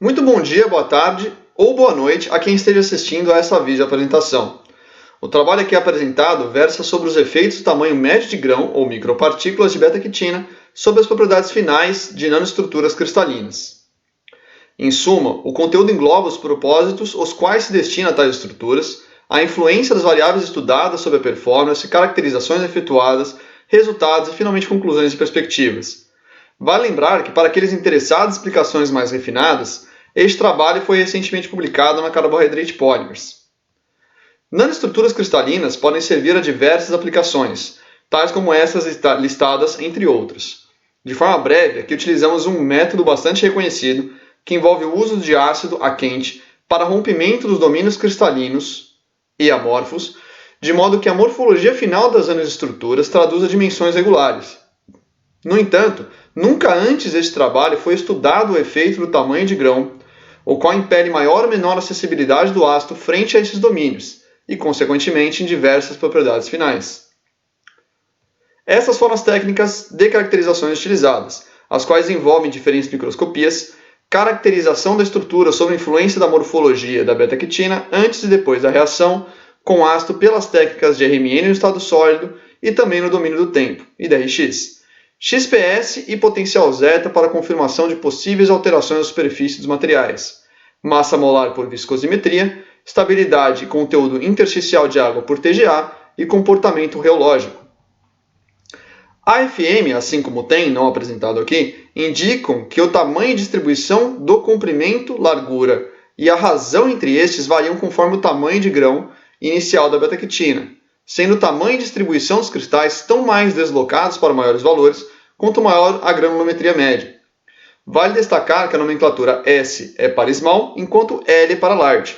Muito bom dia, boa tarde ou boa noite a quem esteja assistindo a essa vídeo apresentação. O trabalho aqui apresentado versa sobre os efeitos do tamanho médio de grão ou micropartículas de beta-quitina sobre as propriedades finais de nanoestruturas cristalinas. Em suma, o conteúdo engloba os propósitos aos quais se destina tais estruturas, a influência das variáveis estudadas sobre a performance, caracterizações efetuadas, resultados e finalmente conclusões e perspectivas. Vale lembrar que para aqueles interessados em explicações mais refinadas, este trabalho foi recentemente publicado na Carbohydrate Polymers. Nanoestruturas cristalinas podem servir a diversas aplicações, tais como essas listadas, entre outras. De forma breve, aqui utilizamos um método bastante reconhecido que envolve o uso de ácido a quente para rompimento dos domínios cristalinos e amorfos, de modo que a morfologia final das nanoestruturas traduza dimensões regulares. No entanto, nunca antes deste trabalho foi estudado o efeito do tamanho de grão, o qual impede maior ou menor acessibilidade do ácido frente a esses domínios, e, consequentemente, em diversas propriedades finais. Essas foram as técnicas de caracterizações utilizadas, as quais envolvem diferentes microscopias, caracterização da estrutura sob a influência da morfologia da beta-quitina antes e depois da reação, com ácido pelas técnicas de RMN no estado sólido e também no domínio do tempo, e da RX. XPS e potencial zeta para confirmação de possíveis alterações na superfície dos materiais, massa molar por viscosimetria, estabilidade e conteúdo intersticial de água por TGA e comportamento reológico. A FM, assim como o TEM, não apresentado aqui, indicam que o tamanho e distribuição do comprimento, largura e a razão entre estes variam conforme o tamanho de grão inicial da beta-quitina, sendo o tamanho e distribuição dos cristais tão mais deslocados para maiores valores, quanto maior a granulometria média. Vale destacar que a nomenclatura S é para small, enquanto L é para large.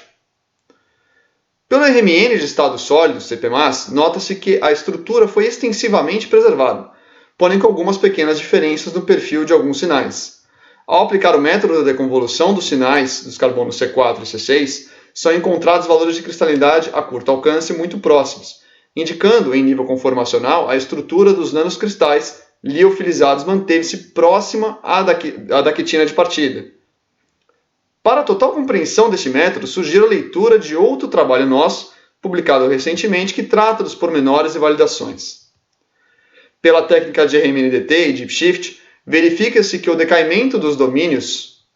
Pelo RMN de estado sólido, CP+, nota-se que a estrutura foi extensivamente preservada, porém com algumas pequenas diferenças no perfil de alguns sinais. Ao aplicar o método da deconvolução dos sinais dos carbonos C4 e C6, são encontrados valores de cristalinidade a curto alcance muito próximos, indicando, em nível conformacional, a estrutura dos nanocristais liofilizados manteve-se próxima à da quitina de partida. Para a total compreensão deste método, sugiro a leitura de outro trabalho nosso, publicado recentemente, que trata dos pormenores e validações. Pela técnica de RMNDT e Deep Shift, verifica-se que o decaimento dos domínios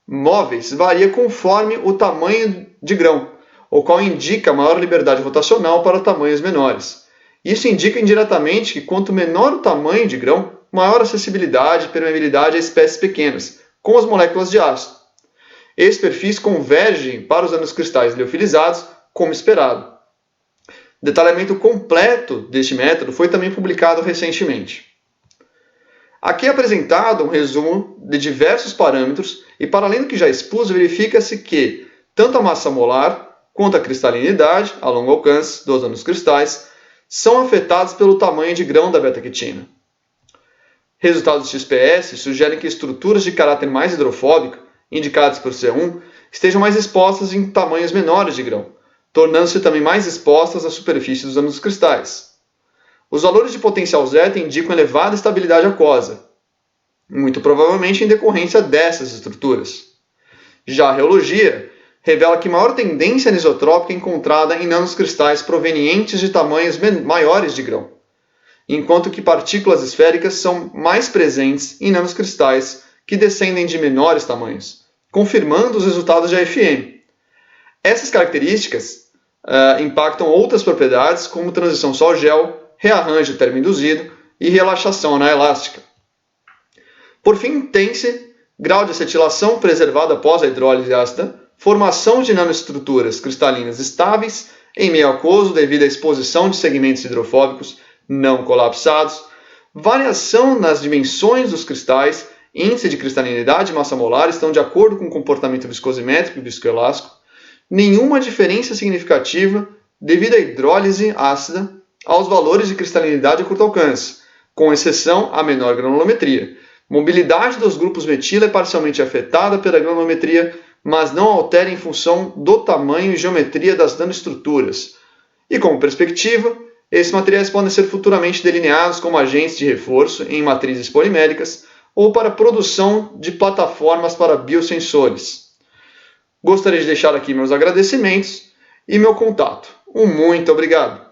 móveis varia conforme o tamanho de grão, o qual indica maior liberdade rotacional para tamanhos menores. Isso indica indiretamente que quanto menor o tamanho de grão, maior acessibilidade e permeabilidade a espécies pequenas, com as moléculas de ácido. Esses perfis convergem para os nanocristais liofilizados, como esperado. Detalhamento completo deste método foi também publicado recentemente. Aqui é apresentado um resumo de diversos parâmetros e, para além do que já expus, verifica-se que tanto a massa molar quanto a cristalinidade, a longo alcance, dos nanocristais, são afetados pelo tamanho de grão da beta-quitina. Resultados do XPS sugerem que estruturas de caráter mais hidrofóbico, indicadas por C1, estejam mais expostas em tamanhos menores de grão, tornando-se também mais expostas à superfície dos nanocristais. Os valores de potencial zeta indicam elevada estabilidade aquosa, muito provavelmente em decorrência dessas estruturas. Já a reologia revela que maior tendência anisotrópica é encontrada em nanocristais provenientes de tamanhos maiores de grão, enquanto que partículas esféricas são mais presentes em nanocristais que descendem de menores tamanhos, confirmando os resultados de AFM. Essas características impactam outras propriedades, como transição sol-gel, rearranjo termo-induzido e relaxação anaelástica. Por fim, tem-se grau de acetilação preservado após a hidrólise ácida, formação de nanoestruturas cristalinas estáveis em meio aquoso devido à exposição de segmentos hidrofóbicos não colapsados, variação nas dimensões dos cristais, índice de cristalinidade e massa molar estão de acordo com o comportamento viscosimétrico e viscoelástico, nenhuma diferença significativa devido à hidrólise ácida aos valores de cristalinidade a curto alcance, com exceção à menor granulometria. Mobilidade dos grupos metila é parcialmente afetada pela granulometria, mas não altera em função do tamanho e geometria das nanoestruturas. E como perspectiva, esses materiais podem ser futuramente delineados como agentes de reforço em matrizes poliméricas ou para a produção de plataformas para biosensores. Gostaria de deixar aqui meus agradecimentos e meu contato. Muito obrigado!